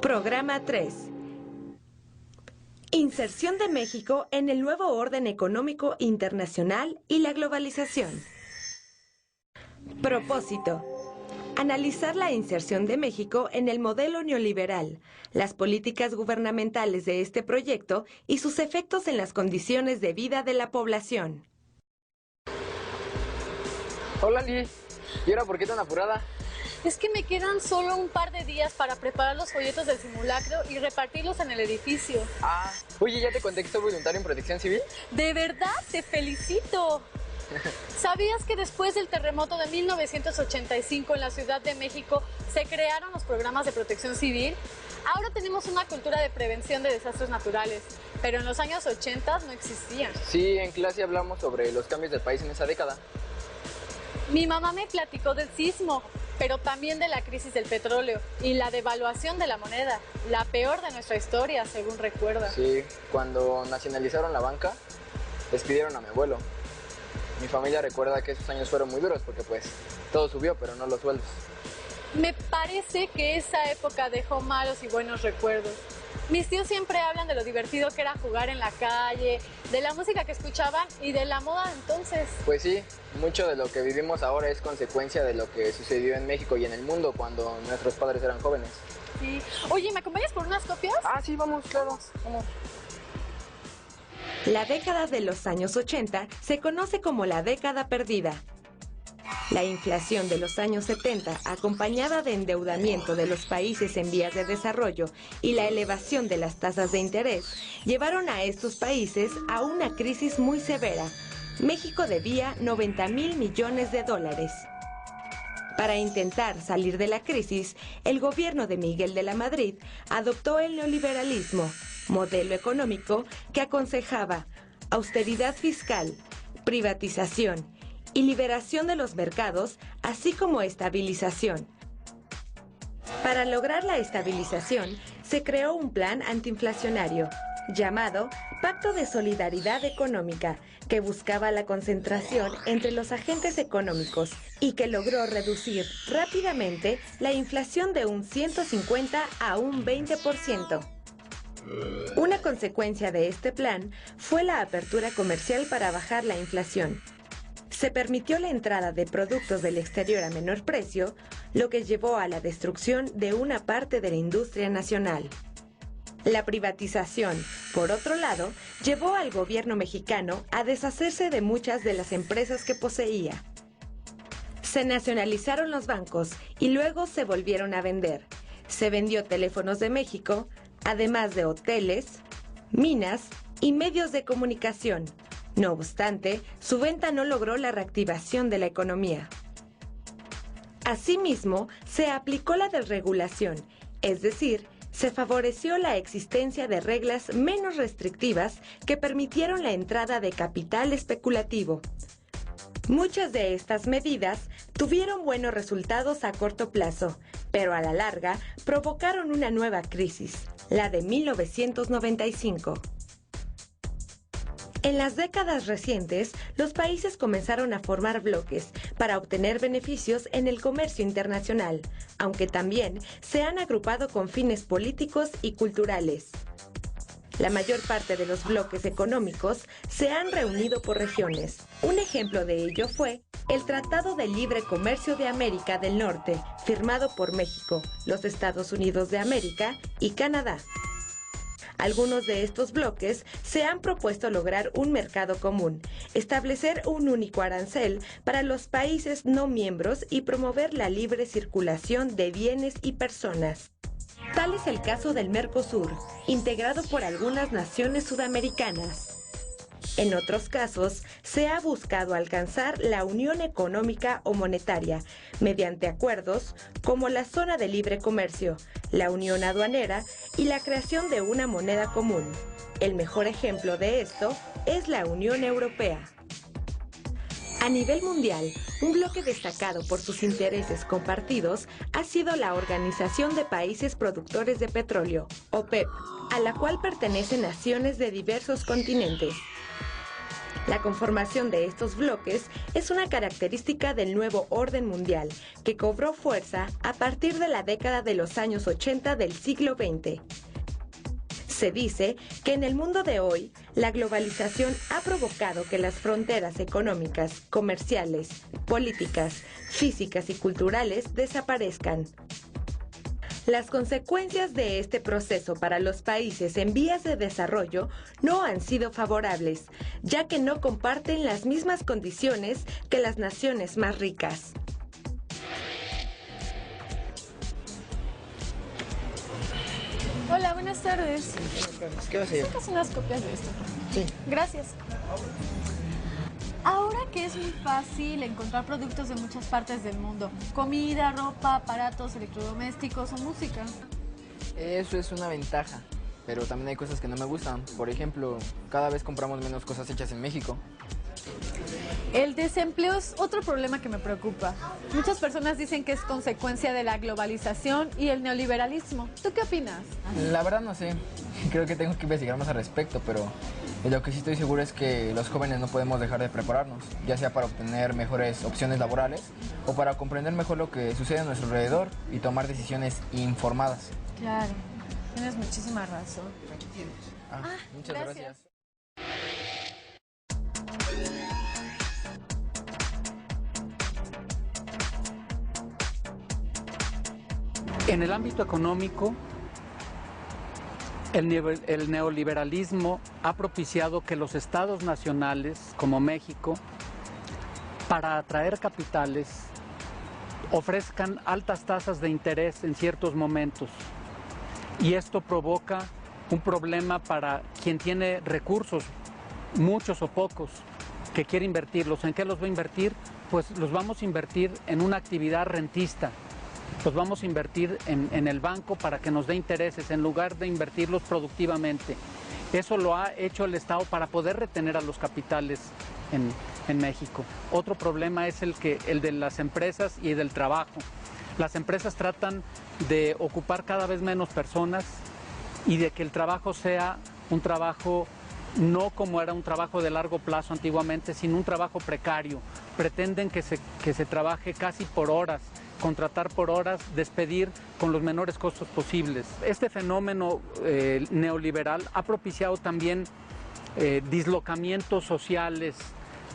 Programa 3. Inserción de México en el nuevo orden económico internacional y la globalización. Propósito: analizar la inserción de México en el modelo neoliberal, las políticas gubernamentales de este proyecto y sus efectos en las condiciones de vida de la población. Hola, Lee. ¿Y ahora por qué tan apurada? Es que me quedan solo un par de días para preparar los folletos del simulacro y repartirlos en el edificio. Oye, ¿ya te conté que soy voluntario en Protección Civil? ¡De verdad! ¡Te felicito! ¿Sabías que después del terremoto de 1985 en la Ciudad de México se crearon los programas de protección civil? Ahora tenemos una cultura de prevención de desastres naturales, pero en los años 80 no existían. Sí, en clase hablamos sobre los cambios del país en esa década. Mi mamá me platicó del sismo, pero también de la crisis del petróleo y la devaluación de la moneda, la peor de nuestra historia, según recuerda. Sí, cuando nacionalizaron la banca, despidieron a mi abuelo. Mi familia recuerda que esos años fueron muy duros porque pues todo subió, pero no los sueldos. Me parece que esa época dejó malos y buenos recuerdos. Mis tíos siempre hablan de lo divertido que era jugar en la calle, de la música que escuchaban y de la moda de entonces. Pues sí, mucho de lo que vivimos ahora es consecuencia de lo que sucedió en México y en el mundo cuando nuestros padres eran jóvenes. Sí. Oye, ¿me acompañas por unas copias? Sí, vamos, claro, vamos. La década de los años 80 se conoce como la década perdida. La inflación de los años 70, acompañada de endeudamiento de los países en vías de desarrollo y la elevación de las tasas de interés, llevaron a estos países a una crisis muy severa. México debía 90,000 millones de dólares. Para intentar salir de la crisis, el gobierno de Miguel de la Madrid adoptó el neoliberalismo, modelo económico que aconsejaba austeridad fiscal, privatización y liberación de los mercados, así como estabilización. Para lograr la estabilización, se creó un plan antiinflacionario, llamado Pacto de Solidaridad Económica, que buscaba la concentración entre los agentes económicos y que logró reducir rápidamente la inflación de un 150 a un 20%. Una consecuencia de este plan fue la apertura comercial para bajar la inflación. Se permitió la entrada de productos del exterior a menor precio, lo que llevó a la destrucción de una parte de la industria nacional. La privatización, por otro lado, llevó al gobierno mexicano a deshacerse de muchas de las empresas que poseía. Se nacionalizaron los bancos y luego se volvieron a vender. Se vendió Teléfonos de México, además de hoteles, minas y medios de comunicación. No obstante, su venta no logró la reactivación de la economía. Asimismo, se aplicó la desregulación, es decir, se favoreció la existencia de reglas menos restrictivas que permitieron la entrada de capital especulativo. Muchas de estas medidas tuvieron buenos resultados a corto plazo, pero a la larga provocaron una nueva crisis, la de 1995. En las décadas recientes, los países comenzaron a formar bloques para obtener beneficios en el comercio internacional, aunque también se han agrupado con fines políticos y culturales. La mayor parte de los bloques económicos se han reunido por regiones. Un ejemplo de ello fue el Tratado de Libre Comercio de América del Norte, firmado por México, los Estados Unidos de América y Canadá. Algunos de estos bloques se han propuesto lograr un mercado común, establecer un único arancel para los países no miembros y promover la libre circulación de bienes y personas. Tal es el caso del Mercosur, integrado por algunas naciones sudamericanas. En otros casos, se ha buscado alcanzar la unión económica o monetaria mediante acuerdos como la Zona de Libre Comercio, la Unión Aduanera y la creación de una moneda común. El mejor ejemplo de esto es la Unión Europea. A nivel mundial, un bloque destacado por sus intereses compartidos ha sido la Organización de Países Productores de Petróleo, OPEP, a la cual pertenecen naciones de diversos continentes. La conformación de estos bloques es una característica del nuevo orden mundial, que cobró fuerza a partir de la década de los años 80 del siglo XX. Se dice que en el mundo de hoy, la globalización ha provocado que las fronteras económicas, comerciales, políticas, físicas y culturales desaparezcan. Las consecuencias de este proceso para los países en vías de desarrollo no han sido favorables, ya que no comparten las mismas condiciones que las naciones más ricas. Hola, buenas tardes. ¿Qué vas a llevar? ¿Sacas unas copias de esto? Sí. Gracias. Ahora que es muy fácil encontrar productos de muchas partes del mundo, comida, ropa, aparatos electrodomésticos o música. Eso es una ventaja, pero también hay cosas que no me gustan. Por ejemplo, cada vez compramos menos cosas hechas en México. El desempleo es otro problema que me preocupa. Muchas personas dicen que es consecuencia de la globalización y el neoliberalismo. ¿Tú qué opinas? La verdad no sé, creo que tengo que investigar más al respecto, pero lo que sí estoy seguro es que los jóvenes no podemos dejar de prepararnos, ya sea para obtener mejores opciones laborales o para comprender mejor lo que sucede a nuestro alrededor y tomar decisiones informadas. Claro, tienes muchísima razón. Muchas gracias. En el ámbito económico, el neoliberalismo ha propiciado que los estados nacionales, como México, para atraer capitales, ofrezcan altas tasas de interés en ciertos momentos. Y esto provoca un problema para quien tiene recursos, muchos o pocos, que quiere invertirlos. ¿En qué los va a invertir? Pues los vamos a invertir en una actividad rentista. Los vamos a invertir en el banco para que nos dé intereses en lugar de invertirlos productivamente. Eso lo ha hecho el Estado para poder retener a los capitales en México. Otro problema es el de las empresas y del trabajo. Las empresas tratan de ocupar cada vez menos personas y de que el trabajo sea un trabajo no como era un trabajo de largo plazo antiguamente, sino un trabajo precario. Pretenden que se trabaje casi por horas, contratar por horas, despedir con los menores costos posibles. Este fenómeno neoliberal ha propiciado también dislocamientos sociales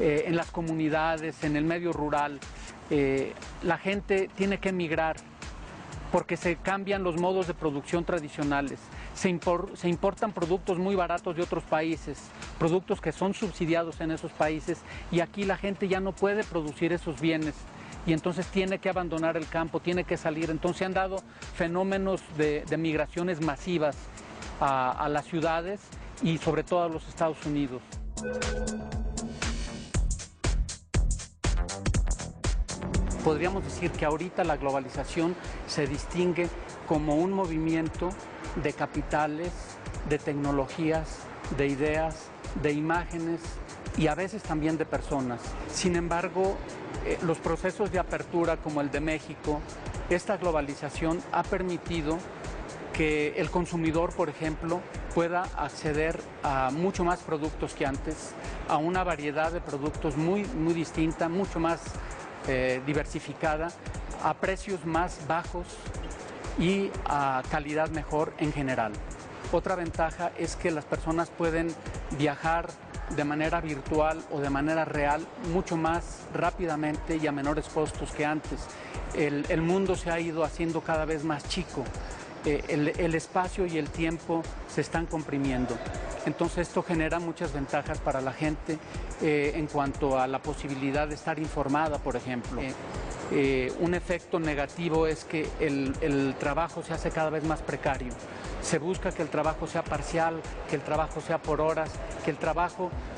en las comunidades, en el medio rural. La gente tiene que emigrar porque se cambian los modos de producción tradicionales. Se importan productos muy baratos de otros países, productos que son subsidiados en esos países, y aquí la gente ya no puede producir esos bienes. Y entonces tiene que abandonar el campo, tiene que salir. Entonces se han dado fenómenos de migraciones masivas a las ciudades y sobre todo a los Estados Unidos. Podríamos decir que ahorita la globalización se distingue como un movimiento de capitales, de tecnologías, de ideas, de imágenes y a veces también de personas. Sin embargo, los procesos de apertura como el de México, esta globalización ha permitido que el consumidor, por ejemplo, pueda acceder a mucho más productos que antes, a una variedad de productos muy distinta, mucho más diversificada, a precios más bajos y a calidad mejor en general. Otra ventaja es que las personas pueden viajar de manera virtual o de manera real mucho más rápidamente y a menores costos que antes. El mundo se ha ido haciendo cada vez más chico. El espacio y el tiempo se están comprimiendo. Entonces esto genera muchas ventajas para la gente en cuanto a la posibilidad de estar informada, por ejemplo. Un efecto negativo es que el trabajo se hace cada vez más precario. Se busca que el trabajo sea parcial, que el trabajo sea por horas,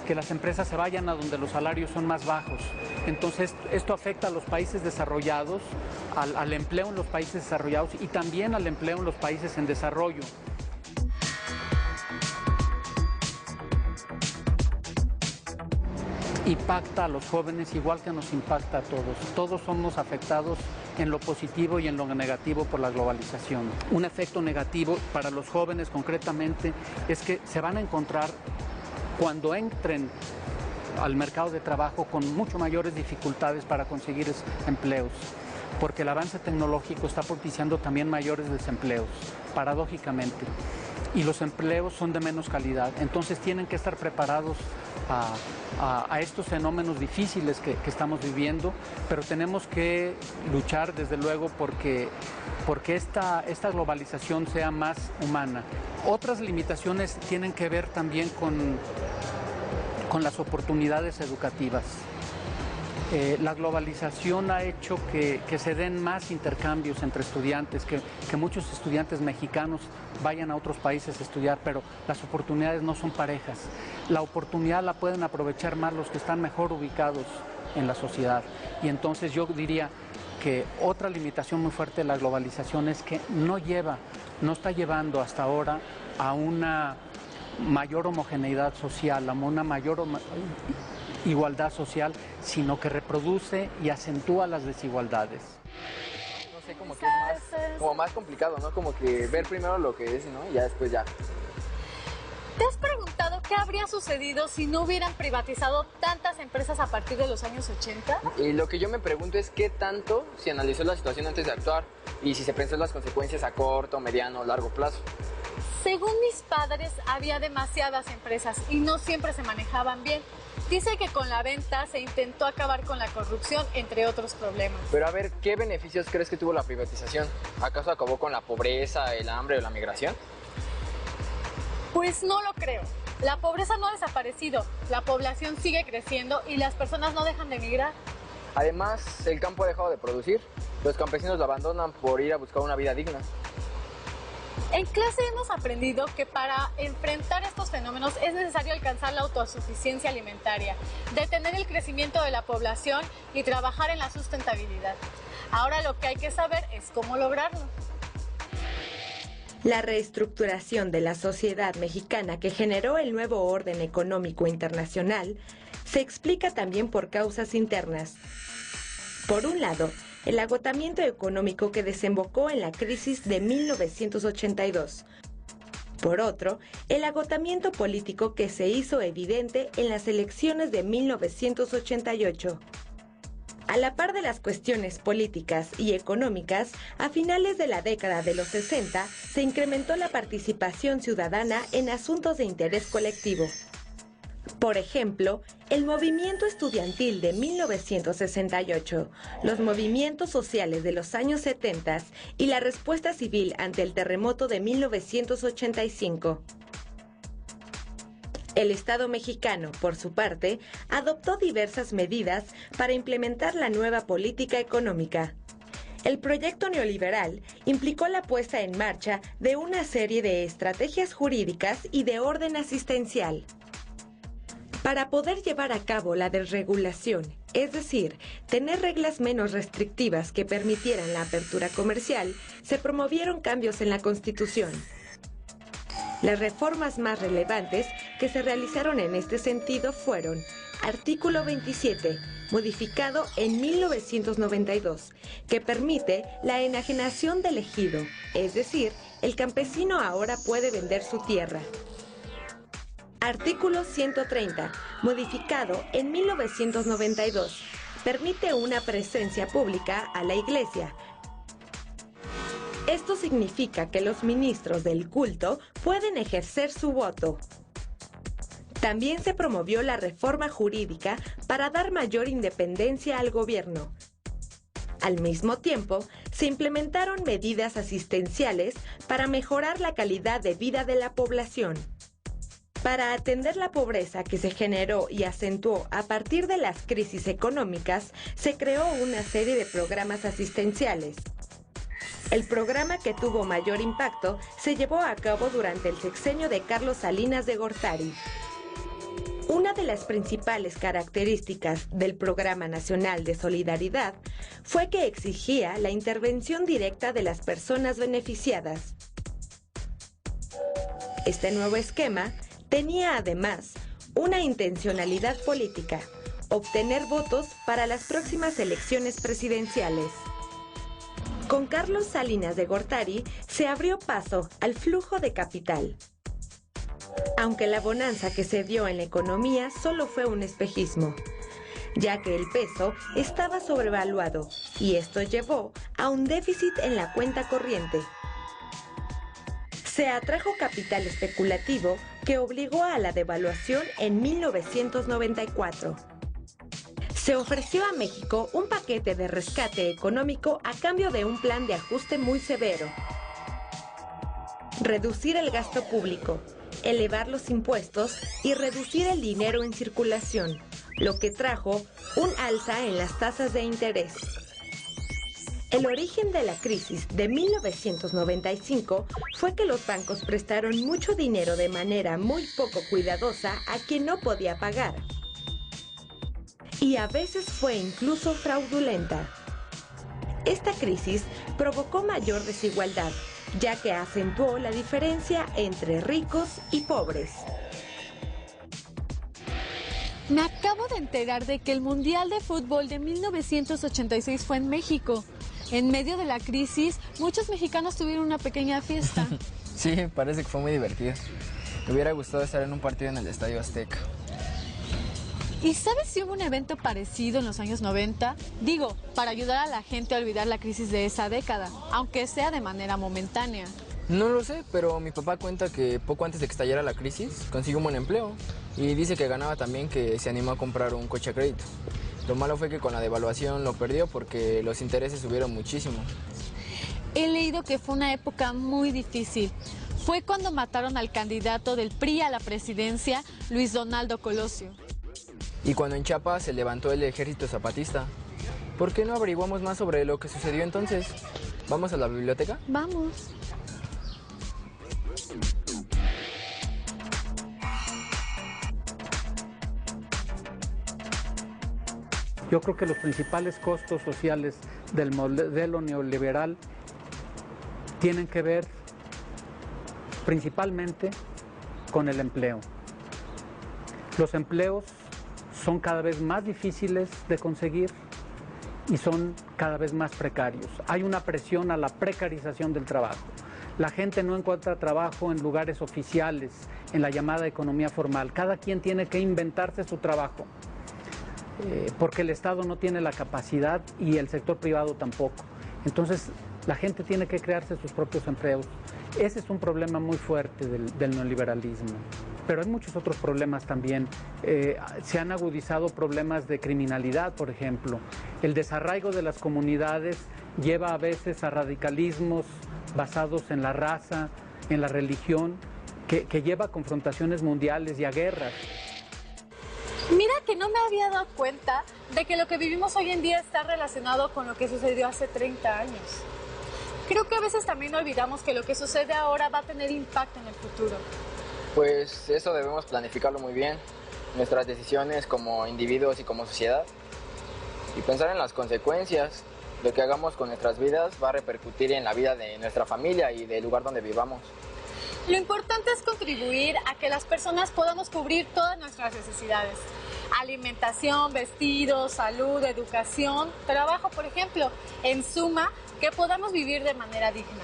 que las empresas se vayan a donde los salarios son más bajos. Entonces esto afecta a los países desarrollados, al empleo en los países desarrollados y también al empleo en los países en desarrollo. Impacta a los jóvenes igual que nos impacta a todos. Todos somos afectados en lo positivo y en lo negativo por la globalización. Un efecto negativo para los jóvenes concretamente es que se van a encontrar cuando entren al mercado de trabajo con mucho mayores dificultades para conseguir empleos, porque el avance tecnológico está propiciando también mayores desempleos, paradójicamente, y los empleos son de menos calidad. Entonces tienen que estar preparados a estos fenómenos difíciles que estamos viviendo, pero tenemos que luchar desde luego porque esta globalización sea más humana. Otras limitaciones tienen que ver también con las oportunidades educativas. La globalización ha hecho que se den más intercambios entre estudiantes, que muchos estudiantes mexicanos vayan a otros países a estudiar, pero las oportunidades no son parejas. La oportunidad la pueden aprovechar más los que están mejor ubicados en la sociedad. Y entonces yo diría que otra limitación muy fuerte de la globalización es que no está llevando hasta ahora a una mayor homogeneidad social, a una mayor igualdad social, sino que reproduce y acentúa las desigualdades. No sé, como que es más complicado, ¿no? Como que ver primero lo que es, ¿no? Y ya después ya. ¿Te has preguntado qué habría sucedido si no hubieran privatizado tantas empresas a partir de los años 80? Y lo que yo me pregunto es qué tanto se analizó la situación antes de actuar y si se pensó en las consecuencias a corto, mediano o largo plazo. Según mis padres, había demasiadas empresas y no siempre se manejaban bien. Dice que con la venta se intentó acabar con la corrupción, entre otros problemas. Pero a ver, ¿qué beneficios crees que tuvo la privatización? ¿Acaso acabó con la pobreza, el hambre o la migración? Pues no lo creo. La pobreza no ha desaparecido, la población sigue creciendo y las personas no dejan de emigrar. Además, el campo ha dejado de producir. Los campesinos lo abandonan por ir a buscar una vida digna. En clase hemos aprendido que para enfrentar estos fenómenos es necesario alcanzar la autosuficiencia alimentaria, detener el crecimiento de la población y trabajar en la sustentabilidad. Ahora lo que hay que saber es cómo lograrlo. La reestructuración de la sociedad mexicana que generó el nuevo orden económico internacional se explica también por causas internas. Por un lado, el agotamiento económico que desembocó en la crisis de 1982. Por otro, el agotamiento político que se hizo evidente en las elecciones de 1988. A la par de las cuestiones políticas y económicas, a finales de la década de los 60 se incrementó la participación ciudadana en asuntos de interés colectivo. Por ejemplo, el movimiento estudiantil de 1968, los movimientos sociales de los años 70 y la respuesta civil ante el terremoto de 1985. El Estado mexicano, por su parte, adoptó diversas medidas para implementar la nueva política económica. El proyecto neoliberal implicó la puesta en marcha de una serie de estrategias jurídicas y de orden asistencial. Para poder llevar a cabo la desregulación, es decir, tener reglas menos restrictivas que permitieran la apertura comercial, se promovieron cambios en la Constitución. Las reformas más relevantes que se realizaron en este sentido fueron: artículo 27, modificado en 1992, que permite la enajenación del ejido, es decir, el campesino ahora puede vender su tierra. Artículo 130, modificado en 1992, permite una presencia pública a la Iglesia. Esto significa que los ministros del culto pueden ejercer su voto. También se promovió la reforma jurídica para dar mayor independencia al gobierno. Al mismo tiempo, se implementaron medidas asistenciales para mejorar la calidad de vida de la población. Para atender la pobreza que se generó y acentuó a partir de las crisis económicas, se creó una serie de programas asistenciales. El programa que tuvo mayor impacto se llevó a cabo durante el sexenio de Carlos Salinas de Gortari. Una de las principales características del Programa Nacional de Solidaridad fue que exigía la intervención directa de las personas beneficiadas. Este nuevo esquema tenía además una intencionalidad política: obtener votos para las próximas elecciones presidenciales. Con Carlos Salinas de Gortari se abrió paso al flujo de capital. Aunque la bonanza que se dio en la economía solo fue un espejismo, ya que el peso estaba sobrevaluado y esto llevó a un déficit en la cuenta corriente. Se atrajo capital especulativo que obligó a la devaluación en 1994. Se ofreció a México un paquete de rescate económico a cambio de un plan de ajuste muy severo. Reducir el gasto público, elevar los impuestos y reducir el dinero en circulación, lo que trajo un alza en las tasas de interés. El origen de la crisis de 1995 fue que los bancos prestaron mucho dinero de manera muy poco cuidadosa a quien no podía pagar. Y a veces fue incluso fraudulenta. Esta crisis provocó mayor desigualdad, ya que acentuó la diferencia entre ricos y pobres. Me acabo de enterar de que el Mundial de Fútbol de 1986 fue en México. En medio de la crisis, muchos mexicanos tuvieron una pequeña fiesta. Sí, parece que fue muy divertido. Me hubiera gustado estar en un partido en el Estadio Azteca. ¿Y sabes si hubo un evento parecido en los años 90? Digo, para ayudar a la gente a olvidar la crisis de esa década, aunque sea de manera momentánea. No lo sé, pero mi papá cuenta que poco antes de que estallara la crisis consiguió un buen empleo y dice que ganaba también, que se animó a comprar un coche a crédito. Lo malo fue que con la devaluación lo perdió porque los intereses subieron muchísimo. He leído que fue una época muy difícil. Fue cuando mataron al candidato del PRI a la presidencia, Luis Donaldo Colosio. Y cuando en Chiapas se levantó el ejército zapatista. ¿Por qué no averiguamos más sobre lo que sucedió entonces? ¿Vamos a la biblioteca? Vamos. Yo creo que los principales costos sociales del modelo neoliberal tienen que ver principalmente con el empleo. Los empleos son cada vez más difíciles de conseguir y son cada vez más precarios. Hay una presión a la precarización del trabajo. La gente no encuentra trabajo en lugares oficiales, en la llamada economía formal. Cada quien tiene que inventarse su trabajo, porque el Estado no tiene la capacidad y el sector privado tampoco. Entonces, la gente tiene que crearse sus propios empleos. Ese es un problema muy fuerte del neoliberalismo. Pero hay muchos otros problemas también. Se han agudizado problemas de criminalidad, por ejemplo. El desarraigo de las comunidades lleva a veces a radicalismos basados en la raza, en la religión, que lleva a confrontaciones mundiales y a guerras. Mira que no me había dado cuenta de que lo que vivimos hoy en día está relacionado con lo que sucedió hace 30 años. Creo que a veces también olvidamos que lo que sucede ahora va a tener impacto en el futuro. Pues eso debemos planificarlo muy bien, nuestras decisiones como individuos y como sociedad, y pensar en las consecuencias. Lo que hagamos con nuestras vidas va a repercutir en la vida de nuestra familia y del lugar donde vivamos. Lo importante es contribuir a que las personas podamos cubrir todas nuestras necesidades. Alimentación, vestidos, salud, educación, trabajo, por ejemplo. En suma, que podamos vivir de manera digna.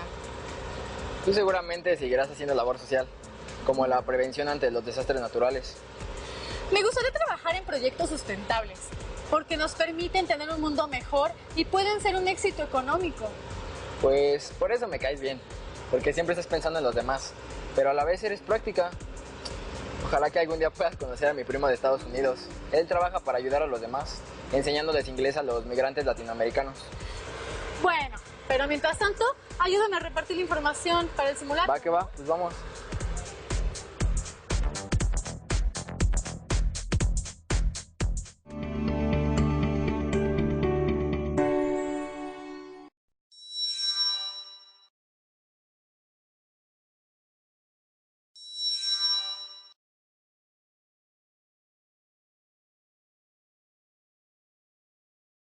Tú seguramente seguirás haciendo labor social, como la prevención ante los desastres naturales. Me gustaría trabajar en proyectos sustentables, porque nos permiten tener un mundo mejor y pueden ser un éxito económico. Pues por eso me caes bien, porque siempre estás pensando en los demás, pero a la vez eres práctica. Ojalá que algún día puedas conocer a mi primo de Estados Unidos. Él trabaja para ayudar a los demás, enseñándoles inglés a los migrantes latinoamericanos. Bueno, pero mientras tanto, ayúdame a repartir la información para el simulacro. Va que va, pues vamos.